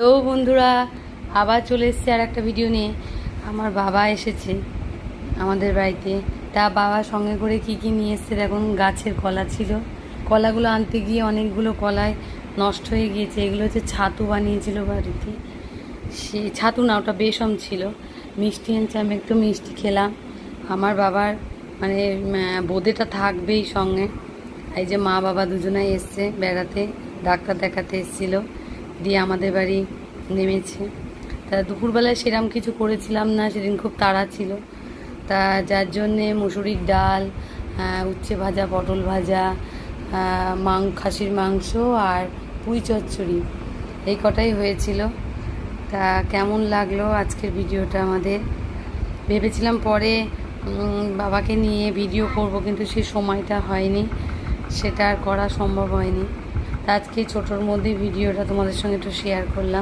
তো বন্ধুরা, আবার চলে এসেছে আর একটা ভিডিও নিয়ে। আমার বাবা এসেছে আমাদের বাড়িতে। তা বাবার সঙ্গে করে কি কি নিয়ে এসছে দেখুন। গাছের কলা ছিল, কলাগুলো আনতে গিয়ে অনেকগুলো কলায় নষ্ট হয়ে গিয়েছে। এগুলো হচ্ছে ছাতু বানিয়েছিল বাড়িতে। সে ছাতু না, ওটা বেসম ছিল। মিষ্টি এনেছে, আমি একটু মিষ্টি খেলাম। আমার বাবার মানে বোঁদেটা থাকবেই সঙ্গে। এই যে মা বাবা দুজনাই এসছে বেড়াতে, ডাক্তার দেখাতে এসেছিলো, দিয়ে আমাদের বাড়ি নেমেছে। তা দুপুরবেলায় সেরকম কিছু করেছিলাম না, সেদিন খুব তাড়া ছিল। তা যার জন্যে মুসুরির ডাল, উচ্ছে ভাজা, পটল ভাজা, খাসির মাংস আর পুঁই চচ্চড়ি, এই কটাই হয়েছিল। তা কেমন লাগলো আজকের ভিডিওটা আমাদের। ভেবেছিলাম পরে বাবাকে নিয়ে ভিডিও করব, কিন্তু সে সময়টা হয়নি, সেটা আর করা সম্ভব হয়নি। তা আজকে ছোটোর মধ্যে ভিডিওটা তোমাদের সঙ্গে একটু শেয়ার করলাম।